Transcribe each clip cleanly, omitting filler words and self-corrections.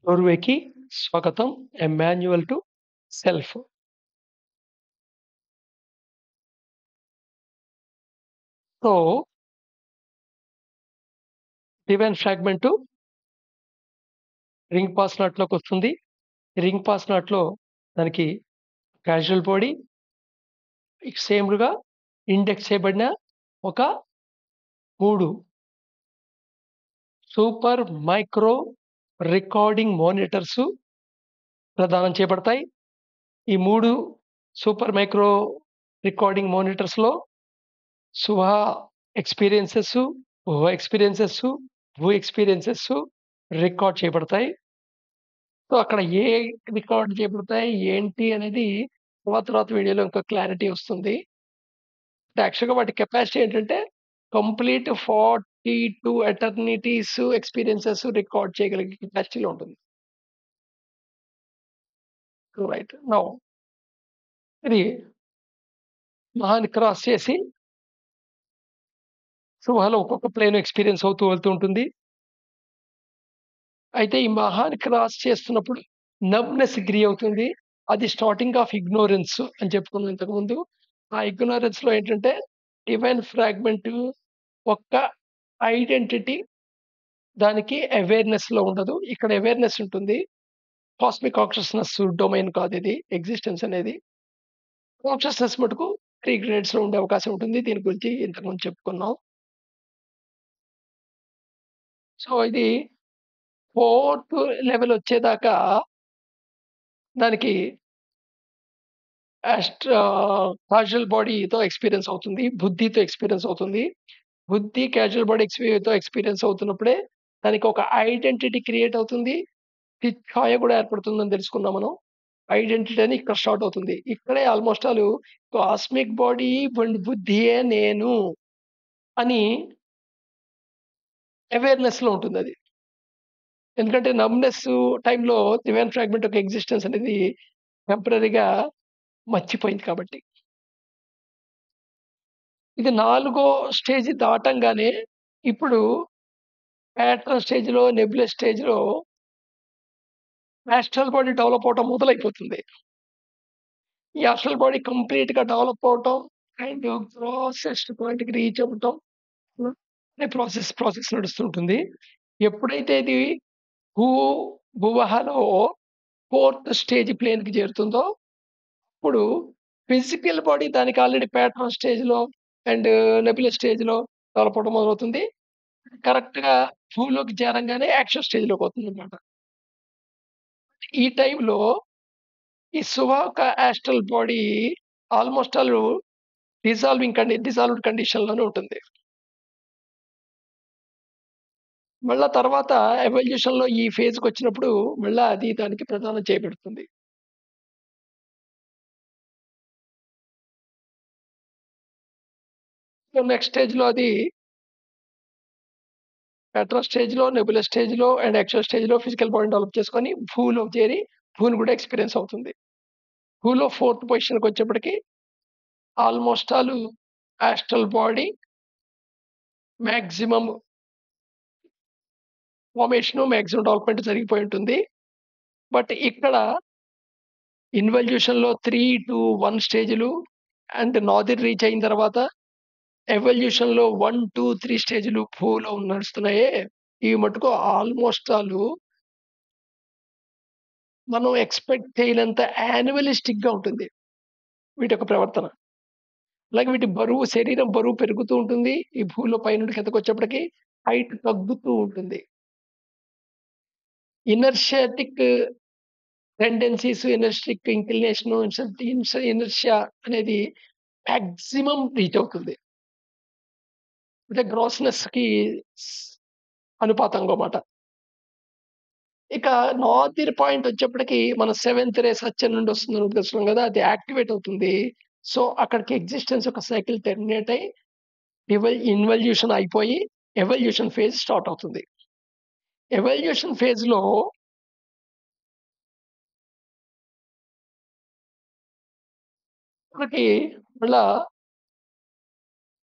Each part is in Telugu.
డోర్వేకి స్వాగతం. A manual to self. So, divine fragment ring pass నాట్‌లోకొస్తుంది. రింగ్ పాస్ నాట్‌లో దానికి క్యాజువల్ బాడీ సేమ్‌గా ఇండెక్స్ చేయబడిన ఒక 3 సూపర్ మైక్రో రికార్డింగ్ మానిటర్సు ప్రదానం చేయబడతాయి. ఈ 3 సూపర్ మైక్రో రికార్డింగ్ మానిటర్స్‌లో సుహా ఎక్స్‌పీరియన్సెసు, ఓహో ఎక్స్‌పీరియన్సెసు, భూ ఎక్స్‌పీరియన్సెసు రికార్డ్ చేయబడతాయి. సో, అక్కడ ఏ రికార్డ్ చేయబడతాయి, ఏంటి అనేది తర్వాత వీడియోలో ఇంకా క్లారిటీ వస్తుంది. యాక్చువల్‌గా వాటి కెపాసిటీ ఏంటంటే, కంప్లీట్ 42 ఎటర్నిటీస్ ఎక్స్‌పీరియన్సెస్ రికార్డ్ చేయగలిగే కెపాసిటీలో ఉంటుంది. రైట్. నౌ ఇది మహాన్ని క్రాస్ చేసి సుహాలో ఒక్కొక్క ప్లేన్ ఎక్స్‌పీరియన్స్ అవుతూ వెళ్తూ ఉంటుంది. అయితే ఈ మహాన్ని క్రాస్ చేస్తున్నప్పుడు నమ్‌నెస్ గ్రీ అవుతుంది. అది స్టార్టింగ్ ఆఫ్ ఇగ్నోరెన్స్ అని చెప్పుకున్నాం ఇంతకుముందు. ఆ ఇగ్నోరెన్స్‌లో ఏంటంటే డివైన్ ఫ్రాగ్మెంట్ ఒక్క ఐడెంటిటీ దానికి అవేర్‌నెస్‌లో ఉండదు. ఇక్కడ అవేర్‌నెస్ ఉంటుంది. కాస్మిక్ కాన్షియస్‌నెస్ డొమైన్ కాదిది. ఎగ్జిస్టెన్స్ అనేది. కాన్షియస్‌నెస్ మటుకు 3 గ్రేడ్స్‌లో ఉండే అవకాశం ఉంటుంది. దీని గురించి ఇంతకుముందు చెప్పుకున్నాం. సో, ఇది ఫోర్త్ లెవెల్ వచ్చేదాకా దానికి కాజువల్ బాడీతో ఎక్స్‌పీరియన్స్ అవుతుంది. బుద్ధితో ఎక్స్‌పీరియన్స్ అవుతుంది. బుద్ధి, క్యాజువల్ బాడీ తో ఎక్స్‌పీరియన్స్ అవుతున్నప్పుడే దానికి ఒక ఐడెంటిటీ క్రియేట్ అవుతుంది. ఛాయ కూడా ఏర్పడుతుందని తెలుసుకున్నాం మనం. ఐడెంటిటీ అని ఇక్కడ స్టార్ట్ అవుతుంది. ఇక్కడే ఆల్‌మోస్ట్ కాస్మిక్ బాడీ అండ్ బుద్ధియే నేను అని అవేర్‌నెస్‌లో ఉంటుందది. ఎందుకంటే నమ్‌నెస్ టైమ్‌లో డివైన్ ఫ్రాగ్మెంట్ యొక్క ఎగ్జిస్టెన్స్ అనేది టెంపరరీగా మర్చిపోయింది కాబట్టి. ఇది నాలుగో స్టేజ్ దాటంగానే ఇప్పుడు ప్యాట్రన్ స్టేజ్‌లో, నెబ్యులస్ స్టేజ్‌లో యాస్ట్రల్ బాడీ డెవలప్ అవ్వటం మొదలైపోతుంది. ఈ యాస్ట్రల్ బాడీ కంప్లీట్‌గా డెవలప్ అవ్వటం అండ్ గ్రాసెస్ట్ పాయింట్‌కి రీచ్ అవ్వటం అనే ప్రాసెస్ నడుస్తుంటుంది. ఎప్పుడైతే ఇది భూ భువహలో ఫోర్త్ స్టేజ్ ప్లేన్‌కి చేరుతుందో, అప్పుడు ఫిజికల్ బాడీ దానికి ఆల్రెడీ ప్యాట్రన్ స్టేజ్‌లో అండ్ నెబ్యులస్ స్టేజ్‌లో డెవలప్ అవ్వడం మొదలవుతుంది. కరెక్ట్‌గా భూమిలోకి చేరంగానే యాక్షన్ స్టేజ్‌లోకి పోతుందన్నమాట. ఈ టైంలో ఈ సువాక యాస్ట్రల్ బాడీ ఆల్‌మోస్ట్ డిజాల్వ్డ్ కండిషన్‌లోనే ఉంటుంది. మళ్ళా తర్వాత ఎవల్యూషన్‌లో ఈ ఫేజ్‌కొచ్చినప్పుడు మళ్ళా అది దానికి ప్రదానం చేయబడుతుంది. సో, నెక్స్ట్ స్టేజ్‌లో అది పెట్రా స్టేజ్‌లో, నెబ్యులస్ స్టేజ్‌లో అండ్ యాక్చువల్ స్టేజ్‌లో ఫిజికల్ బాడీని డెవలప్ చేసుకొని భూలోకి చేరి భూని కూడా ఎక్స్‌పీరియన్స్ అవుతుంది. భూలో ఫోర్త్ పొజిషన్‌కొచ్చేప్పటికి almost astral body maximum maximum development జరిగిపోయి ఉంటుంది. బట్ ఇక్కడ ఇన్వల్యూషన్‌లో 3-1 స్టేజ్‌లు అండ్ నాదిర్ రీచ్ అయిన తర్వాత ఎవల్యూషన్‌లో 1-3 స్టేజ్‌లు భూలో నడుస్తున్నాయే, ఇవి మటుకు ఆల్‌మోస్ట్ మనం ఎక్స్‌పెక్ట్ చేయనంత యానిమలిస్టిక్‌గా ఉంటుంది వీటి యొక్క ప్రవర్తన. అలాగే వీటి శరీరం బరువు పెరుగుతూ ఉంటుంది. ఈ భూమిలో పైనుండి కిందకొచ్చేప్పటికి హైట్ తగ్గుతూ ఉంటుంది. ఇనర్షియాటిక్ టెండెన్సీస్, ఇనర్షిక్ ఇంక్లినేషను, ఇనర్షియా అనేది మాక్సిమం రీచ్ అవుతుంది. అంటే గ్రాస్‌నెస్‌కి స్ అనుపాతంగా మాట. ఇక నార్త్ పాయింట్ వచ్చేప్పటికి మన సెవెంత్ రే సత్యం నుండి వస్తుందని తెలుసుకున్నాం కదా! అది యాక్టివేట్ అవుతుంది. సో, అక్కడికి ఎగ్జిస్టెన్స్ ఒక సైకిల్ టెర్మినేట్ అయ్యి ఇన్వల్యూషన్ అయిపోయి ఎవల్యూషన్ ఫేజ్ స్టార్ట్ అవుతుంది. ఎవల్యూషన్ ఫేజ్‌లో మనకి మళ్ళా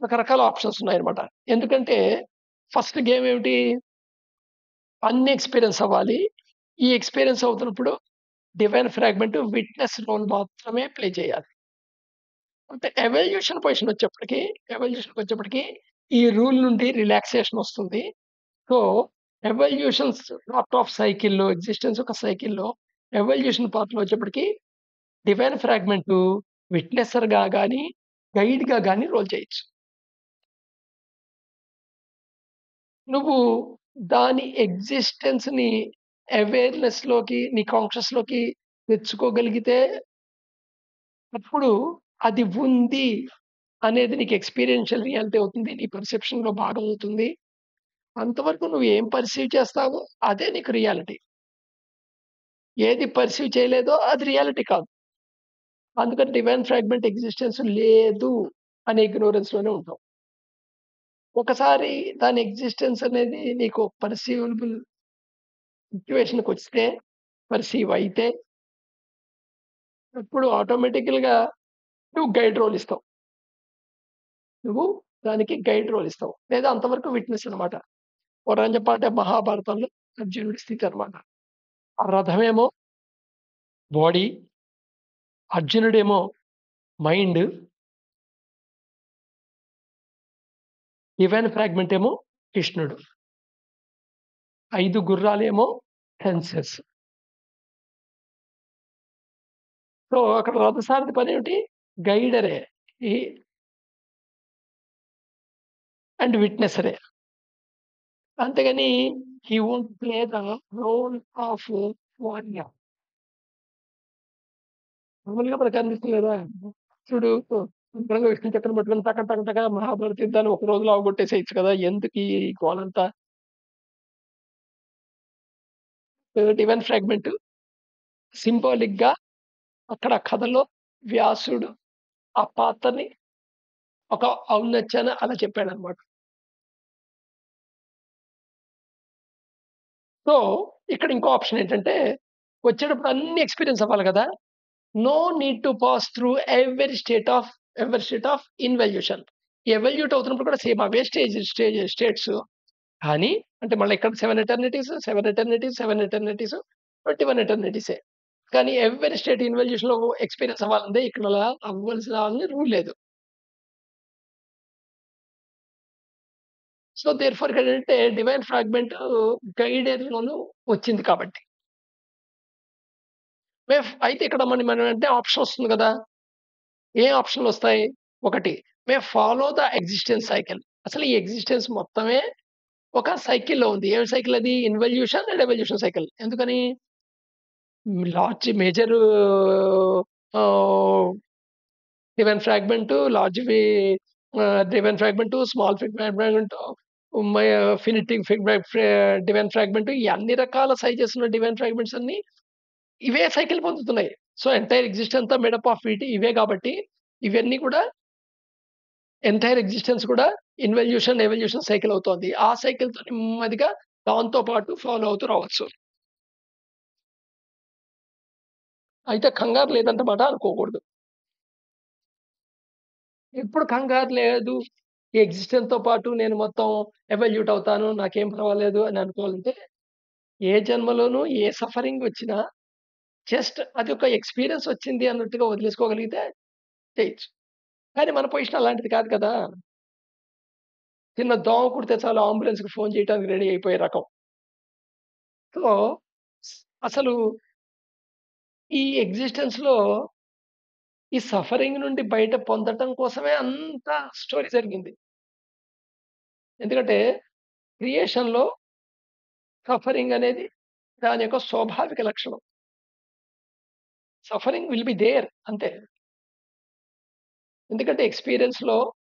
రకరకాల ఆప్షన్స్ ఉన్నాయన్నమాట. ఎందుకంటే ఫస్ట్ గేమ్ ఏమిటి? అన్ని ఎక్స్‌పీరియన్స్ అవ్వాలి. ఈ ఎక్స్‌పీరియన్స్ అవుతున్నప్పుడు డివైన్ ఫ్రాగ్మెంట్ విట్‌నెస్ రోల్ మాత్రమే ప్లే చేయాలి. అంటే ఎవల్యూషన్‌కొచ్చేప్పటికి ఈ రూల్ నుండి రిలాక్సేషన్ ఒస్తుంది. సో, ఎవల్యూషన్స్ పార్ట్ ఆఫ్ సైకిల్‌లో ఎగ్జిస్టెన్స్ ఒక సైకిల్‌లో ఎవల్యూషన్ పార్ట్‌లో వచ్చేప్పటికి డివైన్ ఫ్రాగ్మెంటు విట్‌నెసర్‌గా గాని, గైడ్‌గా గాని రోల్ చేయొచ్చు. నువ్వు దాని ఎగ్జిస్టెన్స్‌ని అవేర్‌నెస్‌లోకి నీ కాన్షియస్‌లోకి తెచ్చుకోగలిగితే అప్పుడు అది ఉంది అనేది నీకు ఎక్స్‌పీరియన్షియల్ రియాలిటీ అవుతుంది. నీ పర్సెప్షన్‌లో భాగం అవుతుంది. అంతవరకు నువ్వు ఏం పర్సీవ్ చేస్తావో అదే నీకు రియాలిటీ. ఏది పర్సీవ్ చేయలేదో అది రియాలిటీ కాదు. అందుకని డివైన్ ఫ్రాగ్మెంట్ ఎగ్జిస్టెన్స్ లేదు అనే ఇగ్నోరెన్స్‌లోనే ఉంటావు. ఒకసారి దాని ఎగ్జిస్టెన్స్ అనేది నీకు పర్సీవబుల్ సిట్యుయేషన్‌కొస్తే పర్సీవ్ అయితే అప్పుడు ఆటోమేటికల్‌గా నువ్వు గైడ్ రోల్ ఇస్తావు. నువ్వు దానికి గైడ్ రోల్ ఇస్తావు. లేదా అంతవరకు విట్‌నెస్ అన్నమాట. ఓ రకంగా చెప్పాలంటే మహాభారతంలో అర్జునుడి స్థితి అన్నమాట. ఆ రథమేమో బాడీ, అర్జునుడేమో మైండ్, డివైన్ ఫ్రాగ్మెంట్ ఏమో కృష్ణుడు. 5 గుర్రాలేమో సెన్సెస్. సో, అక్కడ రథసారథి పనేమిటి? గైడరే. ఈ అండ్ విట్‌నెసరే. అంతేగాని he won't play the role of warrior. మామూలుగా మనకనిపిస్తుంది గదా! చూడు శుభ్రంగా విష్ణు చక్రం పట్టుకొని టక టక టక మహాభారత యుద్ధాన్ని ఒక రోజులో అవగొట్టేసేయొచ్చు కదా! ఎందుకీ గోలంతా? డివైన్ ఫ్రాగ్మెంట్ సింబాలిక్‌గా అక్కడ కథలో వ్యాసుడు ఆ పాత్రని ఒక ఔన్నత్యాన అలా చెప్పాడన్నమాట. సో, ఇక్కడ ఇంకో ఆప్షన్ ఏంటంటే, వచ్చేటప్పుడు అన్ని ఎక్స్‌పీరియన్స్ అవ్వాలి గదా! No need to pass through every state of involution. Evolute అవుతున్నప్పుడు కూడా సేమ్ అవే స్టేట్స్. కానీ అంటే మళ్ళా ఇక్కడ 7 ఎటర్నిటీస్, 7 ఎటర్నిటీస్, 7 ఎటర్నిటీస్, 21 ఎటర్నిటీసే. కానీ ఎవ్రి స్టేట్ ఇన్వల్యూషన్‌లో ఎక్స్‌పీరియన్స్ అవ్వాలంటే ఇక్కడ అలా అవ్వాల్సిన రూల్ లేదు. సో, దేర్‌ఫోర్ ఇక్కడేంటంటే డివైన్ ఫ్రాగ్మెంట్ గైడెన్‌లోను వచ్చింది కాబట్టి. అయితే ఇక్కడ మనం అంటే ఆప్షన్ వస్తుంది గదా! ఏ ఆప్షన్‌లొస్తాయి? ఒకటి ఫాలో ద ఎగ్జిస్టెన్స్ సైకిల్. అసలు ఈ ఎగ్జిస్టెన్స్ మొత్తమే ఒక సైకిల్‌లో ఉంది. ఏం సైకిల్ అది? Involution and evolution cycle. ఎందుకని? Large major ah, divine fragment, divine fragment, small fragment, my ఫినిటింగ్ డివైన్ ఫ్రాగ్మెంట్ ఈ అన్ని రకాల సైజెస్ ఉన్న డివైన్ ఫ్రాగ్మెంట్స్ అన్నీ ఇవే సైకిల్ పొందుతున్నాయి. సో, ఎంటైర్ ఎగ్జిస్టెన్స్ అంతా మేడ్ అప్ ఆఫ్ ఇవే కాబట్టి ఇవన్నీ కూడా ఎంటైర్ ఎగ్జిస్టెన్స్ కూడా ఇన్వల్యూషన్, ఎవల్యూషన్ సైకిల్ అవుతోంది. ఆ సైకిల్‌తో నెమ్మదిగా దాంతో పాటు ఫాలో అవుతూ రావచ్చు. అయితే కంగారు లేదంట మాట అనుకోకూడదు. ఎప్పుడు కంగారు లేదు. ఈ ఎగ్జిస్టెన్స్‌తో పాటు నేను మొత్తం ఎవల్యూట్ అవుతాను. నాకేం పర్వాలేదు అని అనుకోవాలంటే, ఏ జన్మలోనూ ఏ సఫరింగ్ వచ్చినా జస్ట్ అదొక ఎక్స్‌పీరియన్స్ వచ్చింది అన్నట్టుగా వదిలేసుకోగలిగితే చేయొచ్చు. కానీ మన పొజిషన్ అలాంటిది కాదు కదా! చిన్న దోమ కుడితే చాలు అంబులెన్స్‌కి ఫోన్ చేయడానికి రెడీ అయిపోయే రకం. సో, అసలు ఈ ఎగ్జిస్టెన్స్‌లో ఈ సఫరింగ్ నుండి బయట పొందటం కోసమే అంత స్టోరీ జరిగింది. ఎందుకంటే క్రియేషన్‌లో సఫరింగ్ అనేది దాని యొక్క స్వాభావిక లక్షణం. సఫరింగ్ విల్ బి దేర్ అంతే. ఎందుకంటే ఎక్స్‌పీరియన్స్‌లో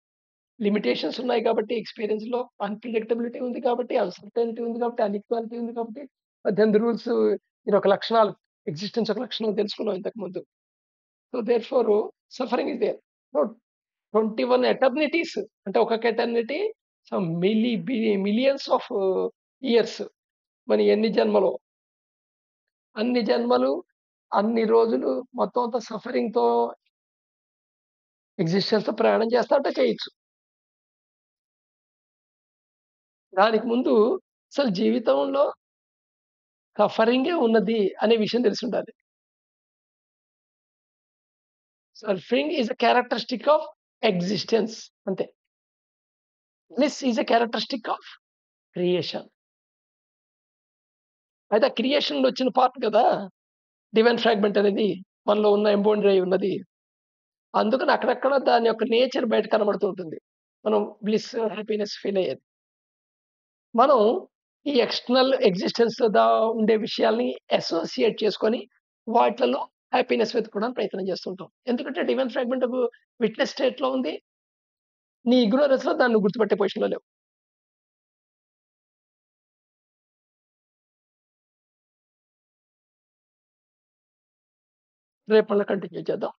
లిమిటేషన్స్ ఉన్నాయి కాబట్టి, ఎక్స్‌పీరియన్స్‌లో అన్‌ప్రెడిక్టబిలిటీ ఉంది కాబట్టి, అన్‌సర్టెనిటీ ఉంది కాబట్టి, అన్‌ఈక్వాలిటీ ఉంది కాబట్టి, దెన్ ది రూల్స్ ఇదొక లక్షణాలు. ఎగ్జిస్టెన్స్ ఒక లక్షణం తెలుసుకున్నాం ఇంతకుముందు. So, therefore suffering is there. So, 21 eternities అంటే ఒక్కొక్క eternity some millions of years. మరి ఎన్ని జన్మలో, అన్ని జన్మలు, అన్ని రోజులు మొత్తం అంతా సఫరింగ్‌తో ఎగ్జిస్టెన్స్‌తో ప్రయాణం చేస్తా ఉంటే చేయొచ్చు. దానికి ముందు అసలు జీవితంలో సఫరింగే ఉన్నది అనే విషయం తెలిసుండాలి. Suffering is a characteristic of existence అంతే. Bliss is a characteristic of creation. అయితే ఆ క్రియేషన్‌లో వచ్చిన పార్ట్ కదా! డివైన్ ఫ్రాగ్మెంట్ అనేది మనలో ఉన్న ఎంబోన్డ్ అయి ఉన్నది. అందుకని అక్కడక్కడ దాని యొక్క నేచర్ బయట కనబడుతూ ఉంటుంది. మనం బ్లిస్, హ్యాపీనెస్ ఫీల్ అయ్యేది. మనం ఈ ఎక్స్టర్నల్ ఎగ్జిస్టెన్స్‌లో ఉండే విషయాల్ని అసోసియేట్ చేసుకొని, వాటిలలో హ్యాపీనెస్ వెతుక్కోవడానికి ప్రయత్నం చేస్తుంటాం. ఎందుకంటే డివైన్ ఫ్రాగ్మెంట్ విట్‌నెస్ స్టేట్‌లో ఉంది. నీ ఇగ్నోరెన్స్‌లో దాన్ని నువ్వు గుర్తుపట్టే పొజిషన్‌లో లేవు. రేపు మళ్ళా కంటిన్యూ చేద్దాం.